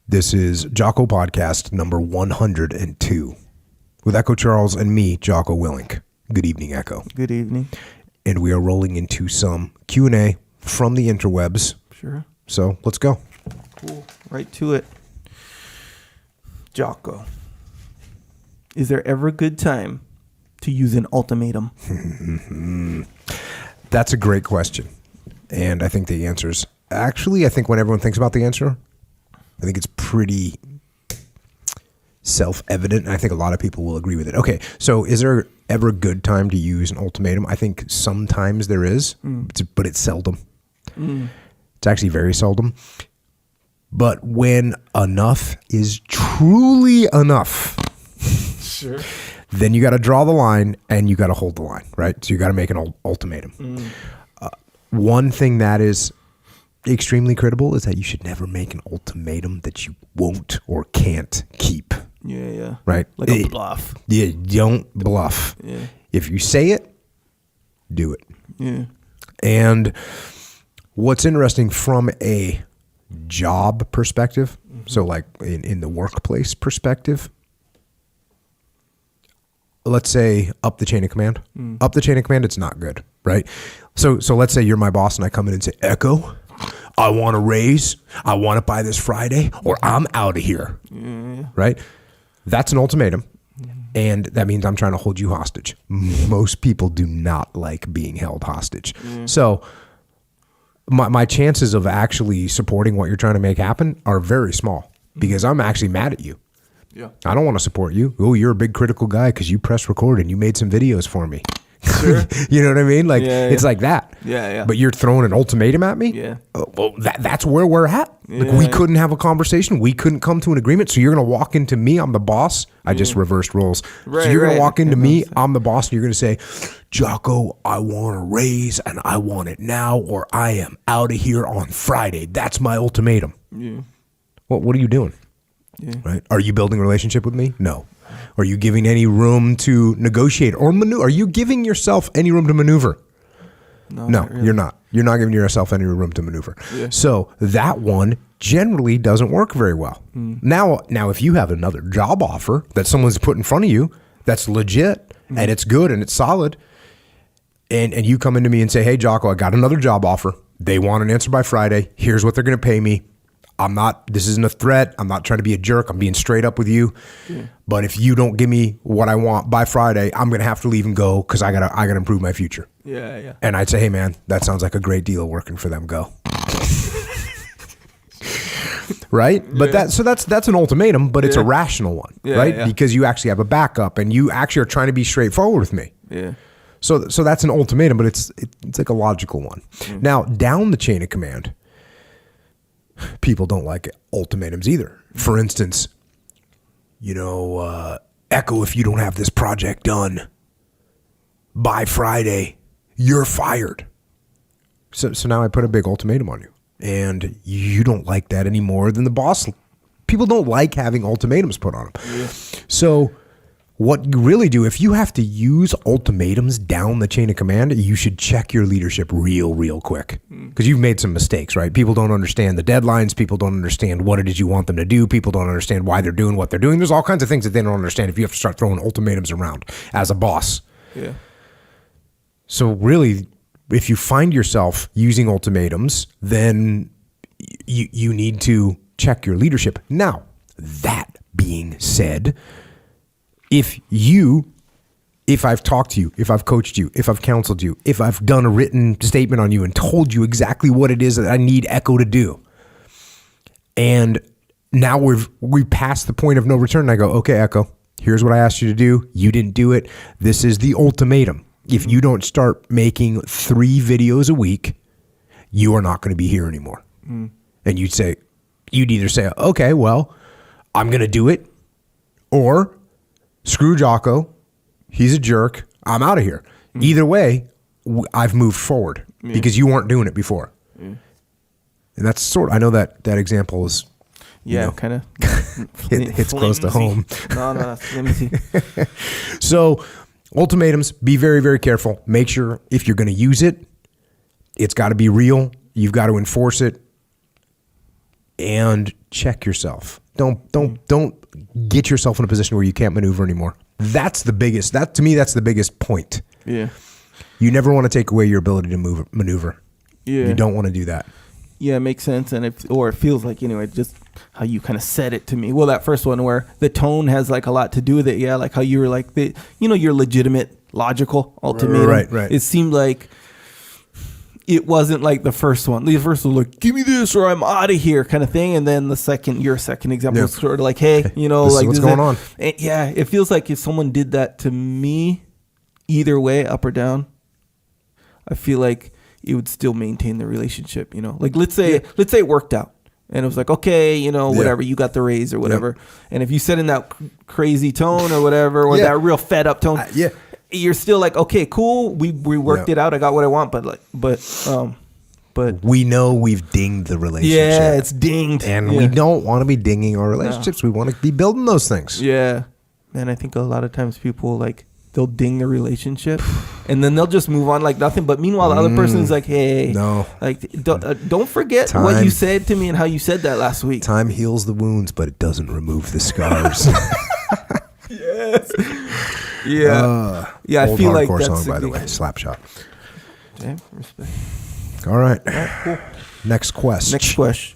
This is Jocko Podcast number 102 with Echo Charles and me, Jocko Willink. Good evening, Echo. Good evening. And we are rolling into some Q&A from the interwebs. Sure. So let's go. Cool. Right to it. Jocko, is there ever a good time to use an ultimatum? That's a great question. And I think the answer's actually, I think when everyone thinks about the answer, I think it's pretty self-evident, and I think a lot of people will agree with it. Okay, so is there ever a good time to use an ultimatum? I think sometimes there is, but it's seldom. It's actually very seldom. But when enough is truly enough, Sure. then you got to draw the line and you got to hold the line, right? So you got to make an ultimatum. One thing that is extremely critical is that you should never make an ultimatum that you won't or can't keep. Yeah. Right? Like a bluff. Yeah, don't bluff. Yeah. If you say it, do it. Yeah. And what's interesting from a job perspective, so like in the workplace perspective, let's say up the chain of command. Up the chain of command, it's not good, right? So let's say you're my boss and I come in and say, Echo, I want a raise. I want it by this Friday or I'm out of here, right? That's an ultimatum. And that means I'm trying to hold you hostage. Most people do not like being held hostage. So my chances of actually supporting what you're trying to make happen are very small because I'm actually mad at you. Yeah. I don't want to support you. Oh, you're a big critical guy because you pressed record and you made some videos for me. Sure. You know what I mean? Like it's like that. Yeah. But you're throwing an ultimatum at me? Yeah. Well, that's where we're at. Like we couldn't have a conversation. We couldn't come to an agreement. So you're going to walk into me. I'm the boss. I just reversed roles. Right, so you're going right. to walk into me. I'm the boss. And you're going to say, Jocko, I want a raise and I want it now or I am out of here on Friday. That's my ultimatum. Yeah. What are you doing? Yeah. Right? Are you building a relationship with me? No. Are you giving any room to negotiate or maneuver? Are you giving yourself any room to maneuver? No, You're not. You're not giving yourself any room to maneuver. Yeah. So that one generally doesn't work very well. Now, if you have another job offer that someone's put in front of you that's legit and it's good and it's solid, and you come into me and say, hey, Jocko, I got another job offer. They want an answer by Friday. Here's what they're going to pay me. This isn't a threat. I'm not trying to be a jerk. I'm being straight up with you. But if you don't give me what I want by Friday, I'm going to have to leave and go because I gotta improve my future. Yeah. And I'd say, hey man, that sounds like a great deal working for them. Go. Right? But that's an ultimatum, but it's a rational one, right? Yeah. Because you actually have a backup and you actually are trying to be straightforward with me. Yeah. So that's an ultimatum, but it's like a logical one. Now, down the chain of command, people don't like ultimatums either. For instance, Echo, if you don't have this project done by Friday, you're fired. So now I put a big ultimatum on you. And you don't like that any more than the boss. People don't like having ultimatums put on them. Yeah. So what you really do, if you have to use ultimatums down the chain of command, you should check your leadership real quick because you've made some mistakes, right? People don't understand the deadlines. People don't understand what it is you want them to do. People don't understand why they're doing what they're doing. There's all kinds of things that they don't understand if you have to start throwing ultimatums around as a boss. Yeah. So really, if you find yourself using ultimatums, then you need to check your leadership. Now, that being said, if I've talked to you, if I've coached you, if I've counseled you, if I've done a written statement on you and told you exactly what it is that I need Echo to do, and now we passed the point of no return, and I go, okay, Echo, here's what I asked you to do. You didn't do it. This is the ultimatum. If you don't start making 3 videos a week, you are not going to be here anymore. And you'd either say, okay, well, I'm going to do it, or screw Jocko, he's a jerk, I'm out of here. Either way, I've moved forward because you weren't doing it before. And that's I know that example is, kind of hits close to home. No, flimsy. So ultimatums, be very, very careful. Make sure if you're going to use it, it's got to be real. You've got to enforce it. and check yourself. Don't get yourself in a position where you can't maneuver anymore. That's the biggest. To me, that's the biggest point. Yeah. You never want to take away your ability to maneuver. Yeah. You don't want to do that. Yeah, it makes sense, and it feels like, anyway, just how you kind of said it to me. Well, that first one where the tone has like a lot to do with it. Yeah, like how you were like your legitimate, logical ultimatum. Right. It seemed like it wasn't like the first one. The first one was like, give me this or I'm out of here kind of thing. And then your second example was sort of like, hey, this like is what's going on. And yeah, it feels like if someone did that to me, either way, up or down, I feel like it would still maintain the relationship, Like let's say it worked out. And it was like, okay, whatever, you got the raise or whatever. And if you said in that crazy tone or whatever, or that real fed up tone, you're still like, okay, cool. We worked it out. I got what I want. But we know we've dinged the relationship. Yeah, it's dinged. And we don't want to be dinging our relationships. No. We want to be building those things. Yeah. Man, I think a lot of times people they'll ding the relationship and then they'll just move on like nothing. But meanwhile, the other person is like, hey, no, don't forget what you said to me and how you said that last week. Time heals the wounds, but it doesn't remove the scars. Yes. Yeah. I feel like that's song, by the way. Slapshot. Okay, respect. All right. Cool. Next question.